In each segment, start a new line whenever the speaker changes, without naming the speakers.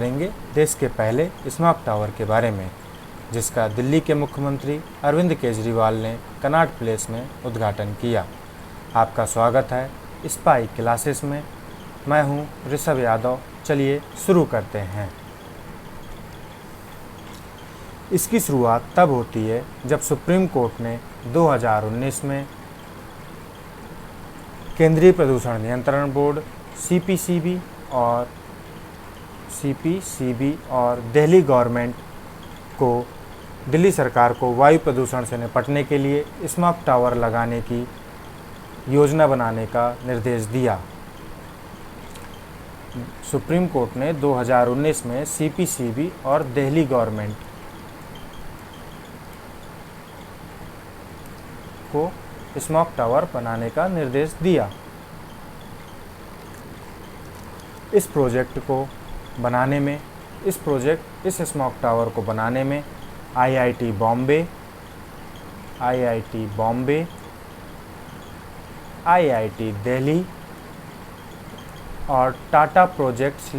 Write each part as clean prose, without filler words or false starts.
करेंगे देश के पहले स्मार्ट टावर के बारे में, जिसका दिल्ली के मुख्यमंत्री अरविंद केजरीवाल ने कनॉट प्लेस में उद्घाटन किया। आपका स्वागत है स्पाई क्लासेस में। मैं हूं ऋषभ यादव। चलिए शुरू करते हैं। इसकी शुरुआत तब होती है जब सुप्रीम कोर्ट ने 2019 में केंद्रीय प्रदूषण नियंत्रण बोर्ड सीपीसीबी और दिल्ली गवर्नमेंट को दिल्ली सरकार को वायु प्रदूषण से निपटने के लिए स्मार्ट टावर लगाने की योजना बनाने का निर्देश दिया। सुप्रीम कोर्ट ने 2019 में सीपीसीबी और दिल्ली गवर्नमेंट को स्मार्ट टावर बनाने का निर्देश दिया। इस स्मार्ट टावर को बनाने में आईआईटी बॉम्बे, आईआईटी दिल्ली और टाटा प्रोजेक्ट्स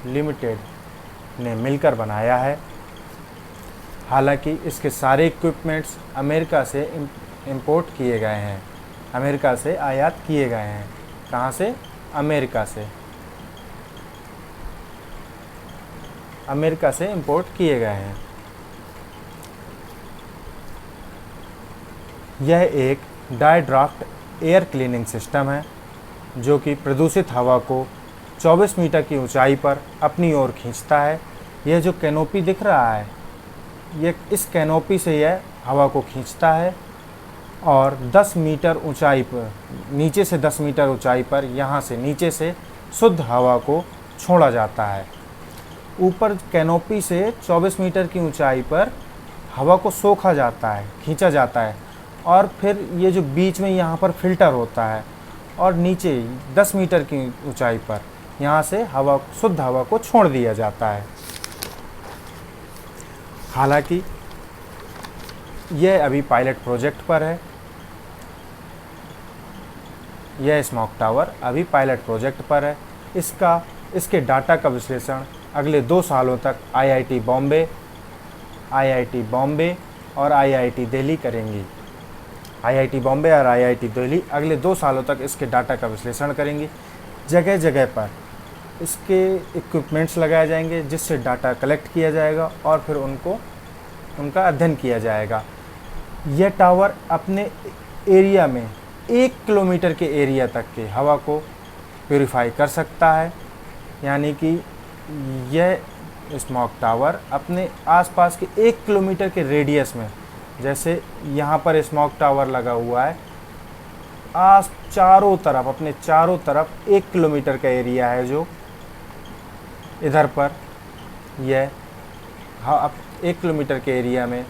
लिमिटेड ने मिलकर बनाया है। हालांकि इसके सारे इक्विपमेंट्स अमेरिका से इंपोर्ट किए गए हैं, अमेरिका से आयात किए गए हैं। कहाँ से? अमेरिका से इंपोर्ट किए गए हैं। यह एक dry draft air cleaning system है जो कि प्रदूषित हवा को 24 मीटर की ऊंचाई पर अपनी ओर खींचता है। यह जो कैनोपी दिख रहा है, इस कैनोपी से यह हवा को खींचता है और 10 मीटर ऊंचाई पर, नीचे से 10 मीटर ऊंचाई पर यहाँ से नीचे से शुद्ध हवा को छोड़ा जाता है। ऊपर कैनोपी से 24 मीटर की ऊंचाई पर हवा को सोखा जाता है, खींचा जाता है और फिर ये जो बीच में यहाँ पर फिल्टर होता है और नीचे 10 मीटर की ऊंचाई पर यहाँ से शुद्ध हवा को छोड़ दिया जाता है। हालांकि यह अभी पायलट प्रोजेक्ट पर है। यह स्मार्ट टावर अभी पायलट प्रोजेक्ट पर है। इसके डाटा का विश्लेषण अगले 2 सालों तक आईआईटी बॉम्बे और आईआईटी दिल्ली करेंगी। आईआईटी बॉम्बे और आईआईटी दिल्ली अगले 2 सालों तक इसके डाटा का विश्लेषण करेंगी। जगह जगह पर इसके इक्विपमेंट्स लगाए जाएंगे जिससे डाटा कलेक्ट किया जाएगा और फिर उनका अध्ययन किया जाएगा। यह टावर अपने एरिया में 1 किलोमीटर के एरिया तक की हवा को प्यूरिफाई कर सकता है। यानी कि यह स्मार्ट टावर अपने आसपास के 1 किलोमीटर के रेडियस में, जैसे यहाँ पर स्मार्ट टावर लगा हुआ है, अपने चारों तरफ 1 किलोमीटर का एरिया है जो इधर पर यह 1 किलोमीटर के एरिया में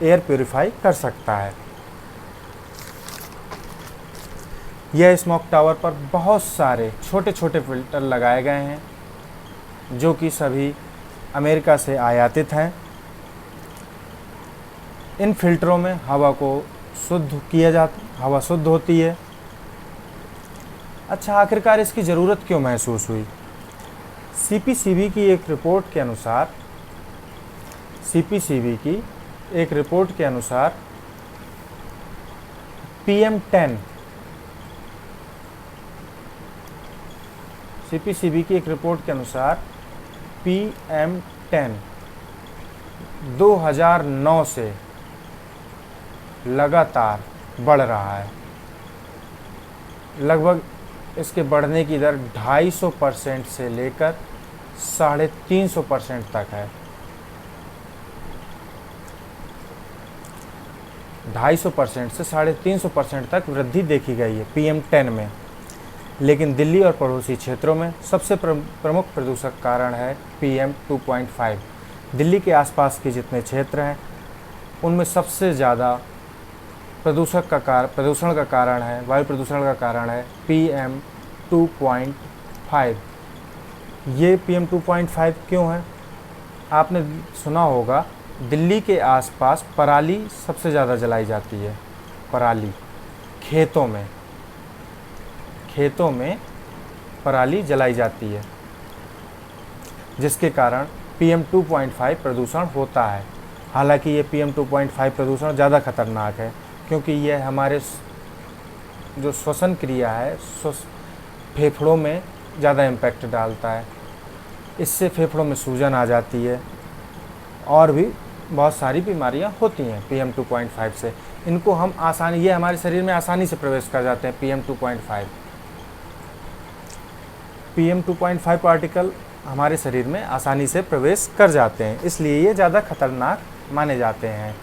एयर प्यूरिफाई कर सकता है। यह स्मोक टावर पर बहुत सारे छोटे छोटे फिल्टर लगाए गए हैं जो कि सभी अमेरिका से आयातित हैं। इन फिल्टरों में हवा शुद्ध होती है। अच्छा, आखिरकार इसकी ज़रूरत क्यों महसूस हुई? सीपीसीबी की एक रिपोर्ट के अनुसार PM10 PM10 2009 से लगातार बढ़ रहा है। लगभग इसके बढ़ने की दर 250% से लेकर 350% तक है। 250% से 350% तक वृद्धि देखी गई है PM10 में। लेकिन दिल्ली और पड़ोसी क्षेत्रों में सबसे प्रमुख प्रदूषक कारण है PM2.5। दिल्ली के आसपास के जितने क्षेत्र हैं उनमें सबसे ज़्यादा वायु प्रदूषण का कारण है PM2.5। ये PM2.5 क्यों है? आपने सुना होगा दिल्ली के आसपास पराली सबसे ज़्यादा जलाई जाती है। पराली खेतों में पराली जलाई जाती है, जिसके कारण PM 2.5 प्रदूषण होता है। हालांकि ये PM 2.5 प्रदूषण ज़्यादा खतरनाक है, क्योंकि यह हमारे जो श्वसन क्रिया है फेफड़ों में ज़्यादा इम्पैक्ट डालता है। इससे फेफड़ों में सूजन आ जाती है और भी बहुत सारी बीमारियां होती हैं PM 2.5 से। इनको हम ये हमारे शरीर में आसानी से प्रवेश कर जाते हैं। PM 2.5 पार्टिकल हमारे शरीर में आसानी से प्रवेश कर जाते हैं, इसलिए ये ज़्यादा खतरनाक माने जाते हैं।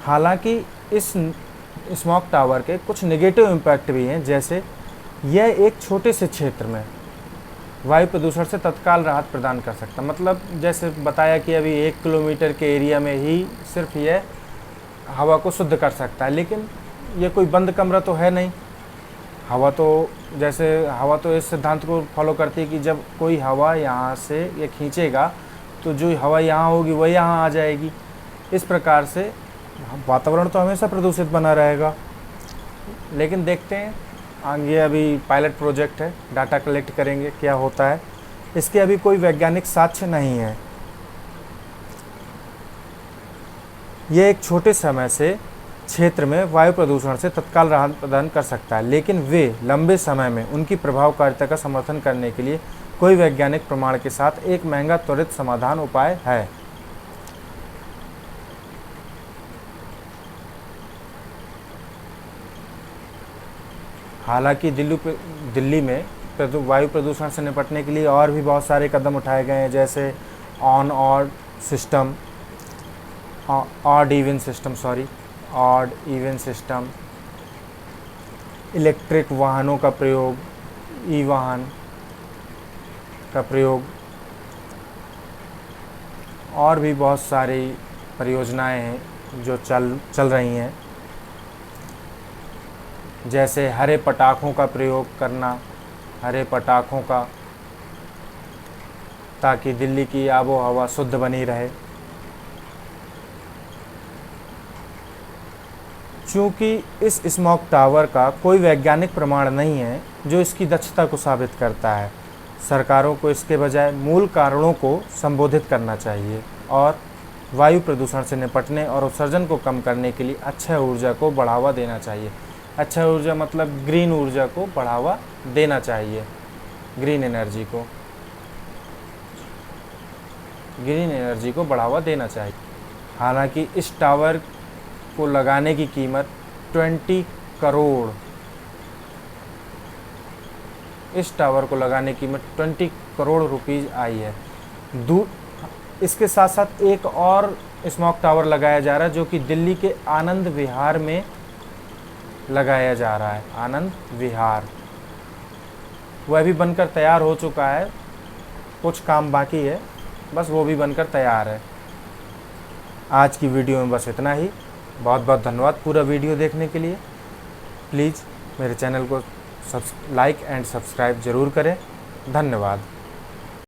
हालांकि इस स्मोक टावर के कुछ नेगेटिव इम्पैक्ट भी हैं, जैसे यह एक छोटे से क्षेत्र में वायु प्रदूषण से तत्काल राहत प्रदान कर सकता है। मतलब जैसे बताया कि अभी 1 किलोमीटर के एरिया में ही सिर्फ यह हवा को शुद्ध कर सकता है, लेकिन ये कोई बंद कमरा तो है नहीं। हवा तो इस सिद्धांत को फॉलो करती है कि जब कोई हवा यहाँ से ये खींचेगा तो जो हवा यहाँ होगी वह यहाँ आ जाएगी। इस प्रकार से वातावरण तो हमेशा प्रदूषित बना रहेगा। लेकिन देखते हैं आगे, अभी पायलट प्रोजेक्ट है, डाटा कलेक्ट करेंगे क्या होता है। इसके अभी कोई वैज्ञानिक साक्ष्य नहीं है। यह एक छोटे समय से क्षेत्र में वायु प्रदूषण से तत्काल राहत प्रदान कर सकता है, लेकिन वे लंबे समय में उनकी प्रभावकारिता का समर्थन करने के लिए कोई वैज्ञानिक प्रमाण के साथ एक महंगा त्वरित समाधान उपाय है। हालांकि दिल्ली में वायु प्रदूषण से निपटने के लिए और भी बहुत सारे कदम उठाए गए हैं, जैसे ऑड इवन सिस्टम, इलेक्ट्रिक वाहनों का प्रयोग, ई-वाहन का प्रयोग, और भी बहुत सारी परियोजनाएं हैं जो चल रही हैं, जैसे हरे पटाखों का प्रयोग करना, ताकि दिल्ली की आबो हवा शुद्ध बनी रहे। चूँकि इस स्मोक टावर का कोई वैज्ञानिक प्रमाण नहीं है जो इसकी दक्षता को साबित करता है, सरकारों को इसके बजाय मूल कारणों को संबोधित करना चाहिए और वायु प्रदूषण से निपटने और उत्सर्जन को कम करने के लिए अक्षय ऊर्जा को बढ़ावा देना चाहिए। अक्षय ऊर्जा मतलब ग्रीन ऊर्जा को बढ़ावा देना चाहिए, ग्रीन एनर्जी को बढ़ावा देना चाहिए। हालांकि इस टावर को लगाने की कीमत 20 करोड़ रुपीज़ आई है। इसके साथ साथ एक और स्मोक टावर लगाया जा रहा है, जो कि दिल्ली के आनंद विहार में लगाया जा रहा है। आनंद विहार वह भी बनकर तैयार हो चुका है, कुछ काम बाकी है, बस वो भी बनकर तैयार है। आज की वीडियो में बस इतना ही। बहुत बहुत धन्यवाद पूरा वीडियो देखने के लिए। प्लीज़ मेरे चैनल को लाइक एंड सब्सक्राइब ज़रूर करें। धन्यवाद।